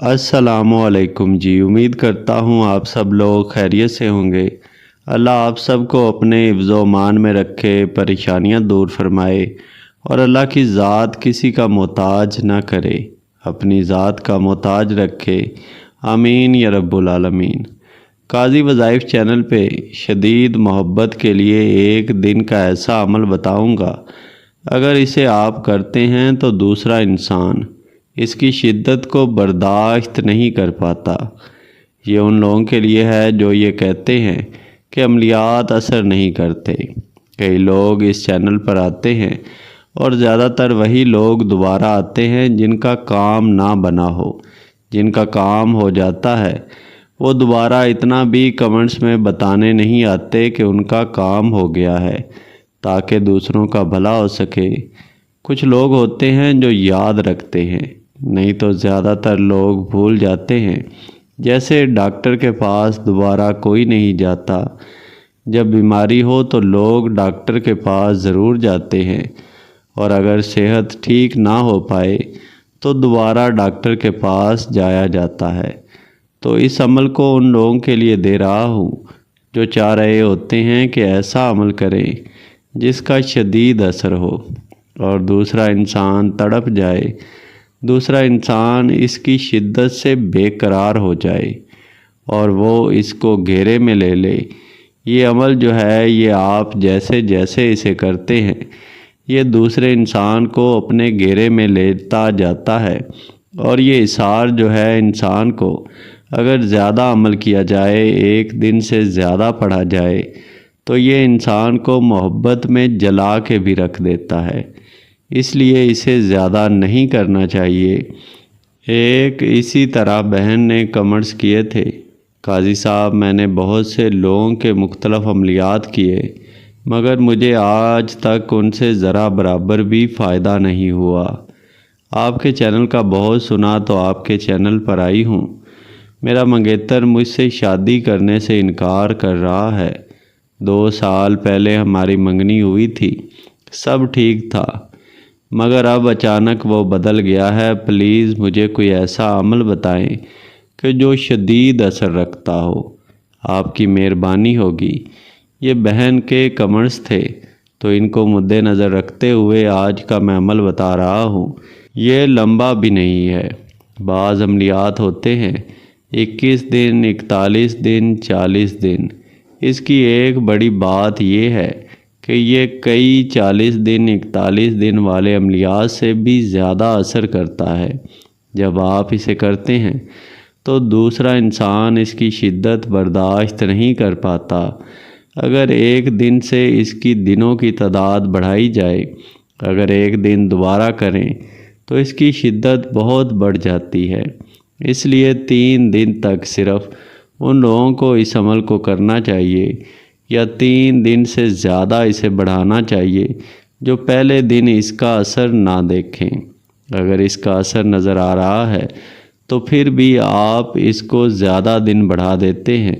السلام علیکم جی، امید کرتا ہوں آپ سب لوگ خیریت سے ہوں گے۔ اللہ آپ سب کو اپنے حفظ و امان میں رکھے، پریشانیاں دور فرمائے اور اللہ کی ذات کسی کا محتاج نہ کرے، اپنی ذات کا محتاج رکھے، آمین یا رب العالمین۔ قاضی وظائف چینل پہ شدید محبت کے لیے ایک دن کا ایسا عمل بتاؤں گا، اگر اسے آپ کرتے ہیں تو دوسرا انسان اس کی شدت کو برداشت نہیں کر پاتا۔ یہ ان لوگوں کے لیے ہے جو یہ کہتے ہیں کہ عملیات اثر نہیں کرتے۔ کئی لوگ اس چینل پر آتے ہیں اور زیادہ تر وہی لوگ دوبارہ آتے ہیں جن کا کام نہ بنا ہو، جن کا کام ہو جاتا ہے۔ وہ دوبارہ اتنا بھی کمنٹس میں بتانے نہیں آتے کہ ان کا کام ہو گیا ہے تاکہ دوسروں کا بھلا ہو سکے۔ کچھ لوگ ہوتے ہیں جو یاد رکھتے ہیں، نہیں تو زیادہ تر لوگ بھول جاتے ہیں۔ جیسے ڈاکٹر کے پاس دوبارہ کوئی نہیں جاتا، جب بیماری ہو تو لوگ ڈاکٹر کے پاس ضرور جاتے ہیں، اور اگر صحت ٹھیک نہ ہو پائے تو دوبارہ ڈاکٹر کے پاس جایا جاتا ہے۔ تو اس عمل کو ان لوگوں کے لیے دے رہا ہوں جو چاہ رہے ہوتے ہیں کہ ایسا عمل کریں جس کا شدید اثر ہو اور دوسرا انسان تڑپ جائے، دوسرا انسان اس کی شدت سے بے قرار ہو جائے اور وہ اس کو گھیرے میں لے لے۔ یہ عمل جو ہے یہ آپ جیسے جیسے اسے کرتے ہیں، یہ دوسرے انسان کو اپنے گھیرے میں لیتا جاتا ہے، اور یہ اثار جو ہے انسان کو اگر زیادہ عمل کیا جائے، ایک دن سے زیادہ پڑھا جائے، تو یہ انسان کو محبت میں جلا کے بھی رکھ دیتا ہے۔ اس لیے اسے زیادہ نہیں کرنا چاہیے۔ ایک اسی طرح بہن نے کمنٹس کیے تھے، قاضی صاحب میں نے بہت سے لوگوں کے مختلف عملیات کیے مگر مجھے آج تک ان سے ذرا برابر بھی فائدہ نہیں ہوا۔ آپ کے چینل کا بہت سنا تو آپ کے چینل پر آئی ہوں۔ میرا منگیتر مجھ سے شادی کرنے سے انکار کر رہا ہے۔ 2 سال پہلے ہماری منگنی ہوئی تھی، سب ٹھیک تھا، مگر اب اچانک وہ بدل گیا ہے۔ پلیز مجھے کوئی ایسا عمل بتائیں کہ جو شدید اثر رکھتا ہو، آپ کی مہربانی ہوگی۔ یہ بہن کے کمنٹس تھے تو ان کو مد نظر رکھتے ہوئے آج کا میں عمل بتا رہا ہوں۔ یہ لمبا بھی نہیں ہے۔ بعض عملیات ہوتے ہیں 21 دن، 41 دن، 40 دن۔ اس کی ایک بڑی بات یہ ہے کہ یہ کئی 40 دن 41 دن والے عملیات سے بھی زیادہ اثر کرتا ہے۔ جب آپ اسے کرتے ہیں تو دوسرا انسان اس کی شدت برداشت نہیں کر پاتا۔ اگر ایک دن سے اس کی دنوں کی تعداد بڑھائی جائے، اگر ایک دن دوبارہ کریں تو اس کی شدت بہت بڑھ جاتی ہے۔ اس لیے 3 دن تک صرف ان لوگوں کو اس عمل کو کرنا چاہیے، یا 3 دن سے زیادہ اسے بڑھانا چاہیے جو پہلے دن اس کا اثر نہ دیکھیں۔ اگر اس کا اثر نظر آ رہا ہے تو پھر بھی آپ اس کو زیادہ دن بڑھا دیتے ہیں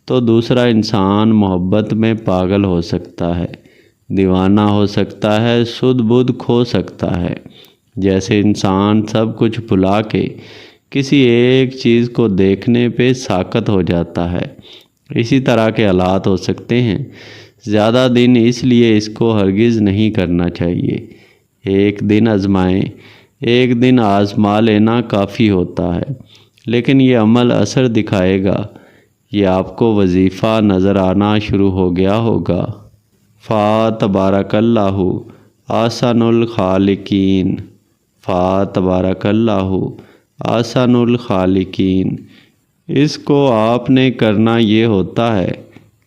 تو دوسرا انسان محبت میں پاگل ہو سکتا ہے، دیوانہ ہو سکتا ہے، سدھ بدھ کھو سکتا ہے۔ جیسے انسان سب کچھ بھلا کے کسی ایک چیز کو دیکھنے پہ ساکت ہو جاتا ہے، اسی طرح کے حالات ہو سکتے ہیں۔ زیادہ دن اس لیے اس کو ہرگز نہیں کرنا چاہیے۔ ایک دن آزمائیں، ایک دن آزما لینا کافی ہوتا ہے، لیکن یہ عمل اثر دکھائے گا۔ یہ آپ کو وظیفہ نظر آنا شروع ہو گیا ہوگا۔ تبارک اللہ احسن الخالقین، تبارک اللہ احسن الخالقین۔ اس کو آپ نے کرنا یہ ہوتا ہے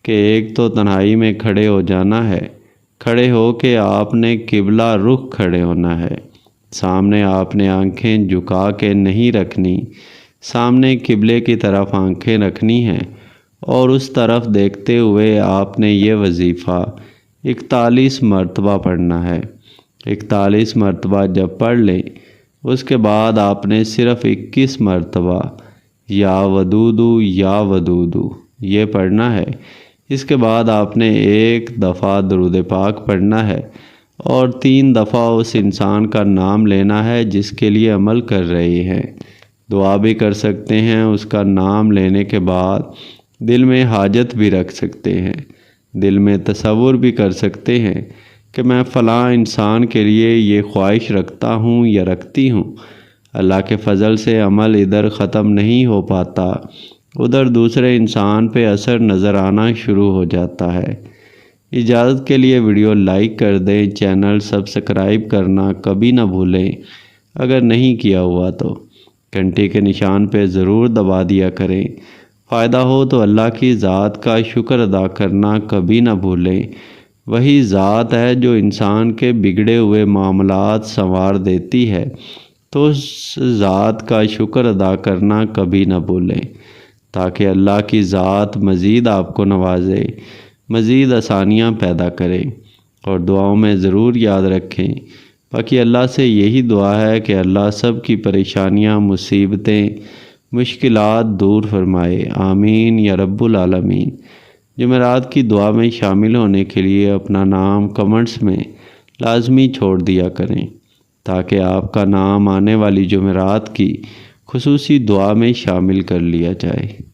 کہ ایک تو تنہائی میں کھڑے ہو جانا ہے، کھڑے ہو کے آپ نے قبلہ رخ کھڑے ہونا ہے۔ سامنے آپ نے آنکھیں جھکا کے نہیں رکھنی، سامنے قبلے کی طرف آنکھیں رکھنی ہیں، اور اس طرف دیکھتے ہوئے آپ نے یہ وظیفہ 41 مرتبہ پڑھنا ہے۔ 41 مرتبہ جب پڑھ لیں، اس کے بعد آپ نے صرف 21 مرتبہ یا ودودو یا ودودو یہ پڑھنا ہے۔ اس کے بعد آپ نے 1 دفعہ درود پاک پڑھنا ہے اور 3 دفعہ اس انسان کا نام لینا ہے جس کے لیے عمل کر رہے ہیں۔ دعا بھی کر سکتے ہیں، اس کا نام لینے کے بعد دل میں حاجت بھی رکھ سکتے ہیں، دل میں تصور بھی کر سکتے ہیں کہ میں فلاں انسان کے لیے یہ خواہش رکھتا ہوں یا رکھتی ہوں۔ اللہ کے فضل سے عمل ادھر ختم نہیں ہو پاتا، ادھر دوسرے انسان پہ اثر نظر آنا شروع ہو جاتا ہے۔ اجازت کے لیے ویڈیو لائک کر دیں، چینل سبسکرائب کرنا کبھی نہ بھولیں، اگر نہیں کیا ہوا تو گھنٹی کے نشان پہ ضرور دبا دیا کریں۔ فائدہ ہو تو اللہ کی ذات کا شکر ادا کرنا کبھی نہ بھولیں، وہی ذات ہے جو انسان کے بگڑے ہوئے معاملات سنوار دیتی ہے، تو اس ذات کا شکر ادا کرنا کبھی نہ بھولیں تاکہ اللہ کی ذات مزید آپ کو نوازے، مزید آسانیاں پیدا کرے۔ اور دعاؤں میں ضرور یاد رکھیں، باقی اللہ سے یہی دعا ہے کہ اللہ سب کی پریشانیاں، مصیبتیں، مشکلات دور فرمائے، آمین یا رب العالمین۔ جمعرات کی دعا میں شامل ہونے کے لیے اپنا نام کمنٹس میں لازمی چھوڑ دیا کریں تاکہ آپ کا نام آنے والی جمعرات کی خصوصی دعا میں شامل کر لیا جائے۔